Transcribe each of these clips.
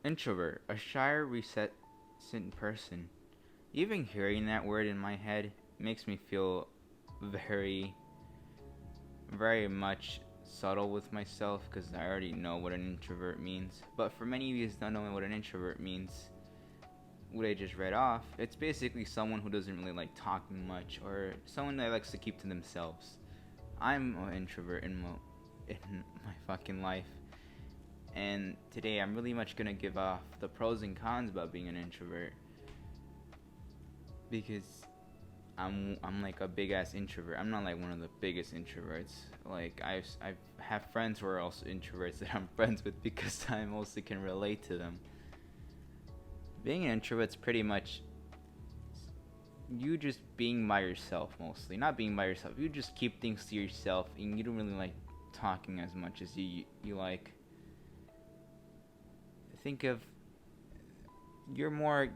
Introvert, a shy, reticent person. Even hearing that word in my head makes me feel very, very much subtle with myself because I already know what an introvert means. But for many of you not knowing what an introvert means, what I just read off, it's basically someone who doesn't really like talking much or someone that likes to keep to themselves. I'm an introvert in my fucking life. And today I'm really much gonna give off the pros and cons about being an introvert because I'm like a big ass introvert. I'm not like one of the biggest introverts. Like I have friends who are also introverts that I'm friends with because I mostly can relate to them. Being an introvert's pretty much you just being by yourself mostly. Not being by yourself. You just keep things to yourself and you don't really like talking as much as you like. Think of you're more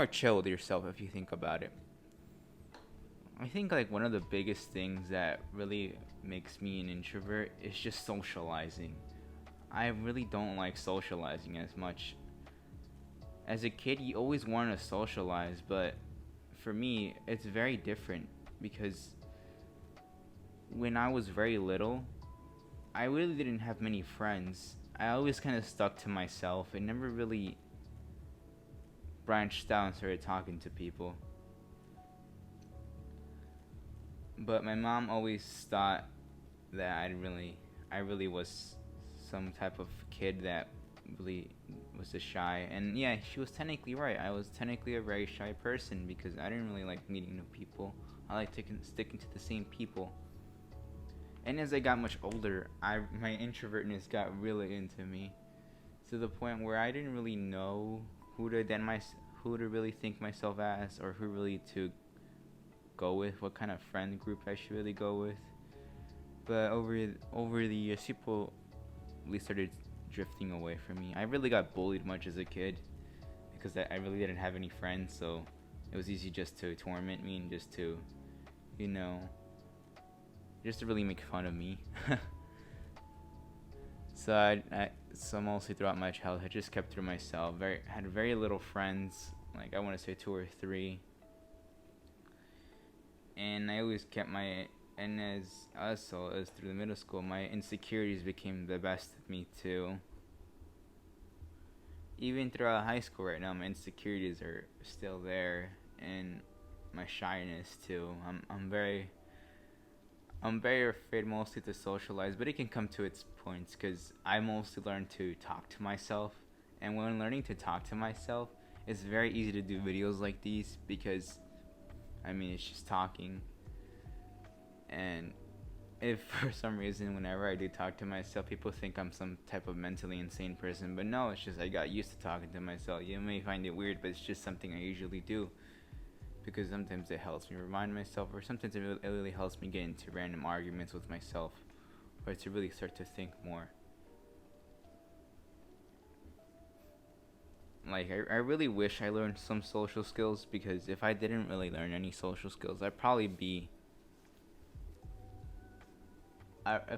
chill with yourself if you think about it. I think like one of the biggest things that really makes me an introvert is just socializing. I really don't like socializing as much. As a kid, you always want to socialize, but for me, it's very different because when I was very little, I really didn't have many friends. I always kind of stuck to myself and never really branched out and started talking to people. But my mom always thought that I really was some type of kid that really was a shy. And yeah, she was technically right. I was technically a very shy person because I didn't really like meeting new people. I like sticking to the same people. And as I got much older, my introvertness got really into me, to the point where I didn't really know who to really think myself as, or who really to go with, what kind of friend group I should really go with. But over the years, people really started drifting away from me. I really got bullied much as a kid because I really didn't have any friends, so it was easy just to torment me and just to, you know, just to really make fun of me. So mostly throughout my childhood, I just kept to myself. Had very little friends, like I want to say 2 or 3, and I always kept my. And as through the middle school, my insecurities became the best of me too. Even throughout high school, right now, my insecurities are still there, and my shyness too. I'm very afraid mostly to socialize, but it can come to its points because I mostly learned to talk to myself. And when learning to talk to myself, it's very easy to do videos like these because, I mean, it's just talking. And if for some reason, whenever I do talk to myself, people think I'm some type of mentally insane person. But no, it's just I got used to talking to myself. You may find it weird, but it's just something I usually do because sometimes it helps me remind myself, or sometimes it really helps me get into random arguments with myself, or to really start to think more. Like I really wish I learned some social skills, because if I didn't really learn any social skills, if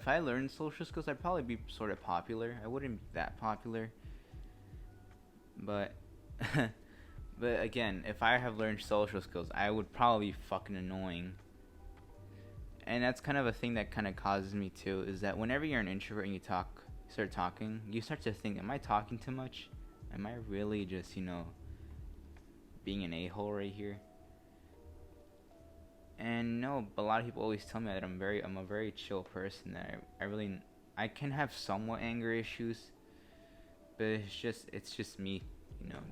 I learned social skills, I'd probably be sort of popular. I wouldn't be that popular, but but again, if I have learned social skills, I would probably be fucking annoying. And that's kind of a thing that kind of causes me too, is that whenever you're an introvert and start talking, you start to think, am I talking too much? Am I really just, being an a-hole right here? And no, a lot of people always tell me that I'm a very chill person, that I can have somewhat anger issues, but it's just me,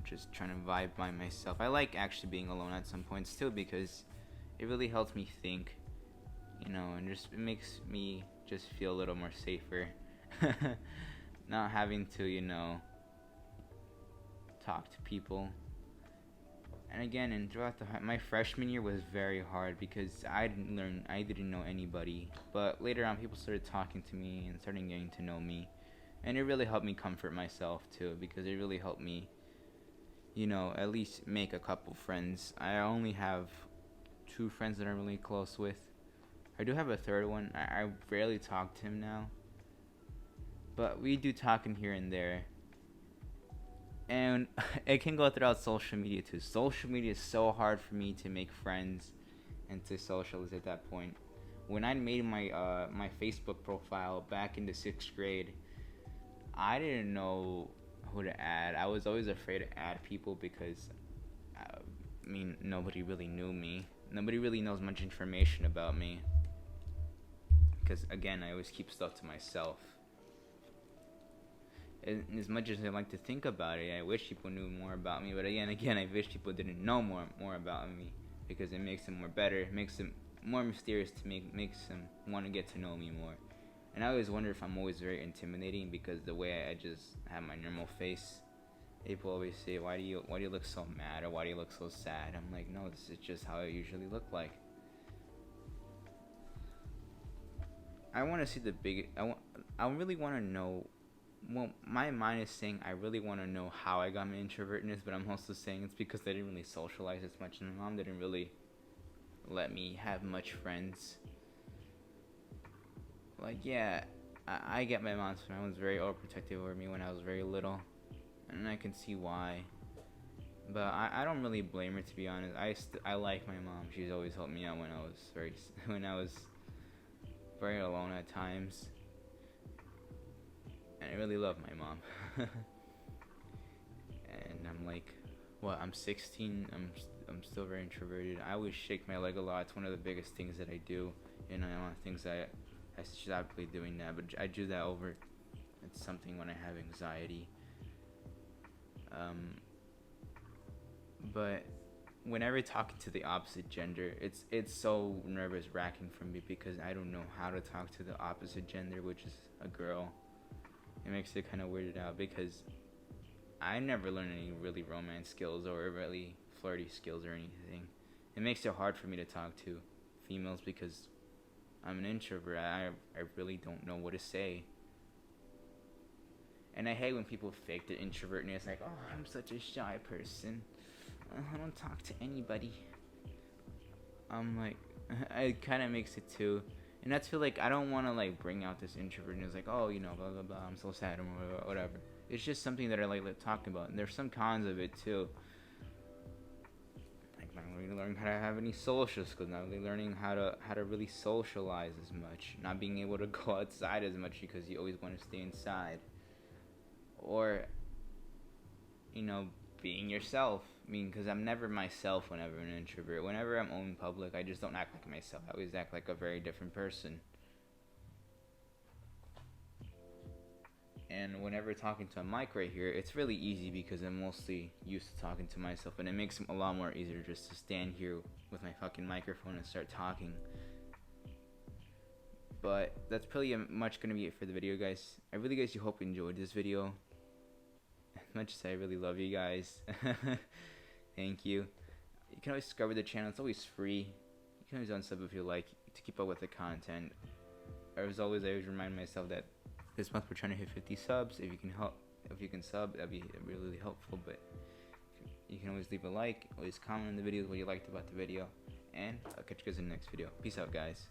just trying to vibe by myself. I like actually being alone at some points too, because it really helps me think, and just it makes me just feel a little more safer. Not having to, talk to people. And again, and throughout my freshman year was very hard because I didn't know anybody. But later on, people started talking to me and started getting to know me, and it really helped me comfort myself too, because it really helped me, at least make a couple friends. I only have 2 friends that I'm really close with. I do have a third one. I rarely talk to him now, but we do talking here and there. And it can go throughout social media too. Social media is so hard for me to make friends and to socialize at that point. When I made my Facebook profile back in the 6th grade, I didn't know who to add. I was always afraid to add people because, I mean, nobody really knew me. Nobody really knows much information about me. Because, again, I always keep stuff to myself. And as much as I like to think about it, I wish people knew more about me. But again, I wish people didn't know more about me, because it makes them more better. It makes them more mysterious to me. Makes them want to get to know me more. And I always wonder if I'm always very intimidating, because the way I just have my normal face. People always say, why do you look so mad, or why do you look so sad? I'm like, no, this is just how I usually look like. I want to see the big. I really want to know. Well, my mind is saying I really want to know how I got my introvertness, but I'm also saying it's because I didn't really socialize as much, and my mom didn't really let me have much friends. Like, yeah, I get my mom's friend was very overprotective over me when I was very little, and I can see why. But I don't really blame her, to be honest. I like my mom. She's always helped me out when I was very alone at times. And I really love my mom. And I'm like, well, I'm 16. I'm still very introverted. I always shake my leg a lot. It's one of the biggest things that I do. You know, one of the things I stop doing that, but I do that over. It's something when I have anxiety. But whenever talking to the opposite gender, it's so nervous wracking for me, because I don't know how to talk to the opposite gender, which is a girl. It makes it kind of weirded out, because I never learned any really romance skills or really flirty skills or anything. It makes it hard for me to talk to females, because I'm an introvert. I really don't know what to say. And I hate when people fake their introvertness, like, oh, I'm such a shy person. I don't talk to anybody. I'm like, it kind of makes it too. And that's feel like I don't want to like bring out this introvertness, like, oh, you know, blah blah blah, I'm so sad or whatever. It's just something that I like talking about, and there's some cons of it too. Like not really learning how to have any social skills, not really learning how to really socialize as much, not being able to go outside as much because you always want to stay inside, or you know, being yourself. I mean, because I'm never myself whenever I'm an introvert. Whenever I'm in public, I just don't act like myself. I always act like a very different person. And whenever talking to a mic right here, it's really easy because I'm mostly used to talking to myself, and it makes it a lot more easier just to stand here with my fucking microphone and start talking. But that's pretty much going to be it for the video, guys. I really guys hope you enjoyed this video. As much as I really love you guys. Thank you. You can always subscribe to the channel. It's always free. You can always unsub if you like to keep up with the content. As always, I always remind myself that this month we're trying to hit 50 subs. If you can sub, that'd be really helpful. But you can always leave a like, always comment on the videos what you liked about the video, and I'll catch you guys in the next video. Peace out, guys.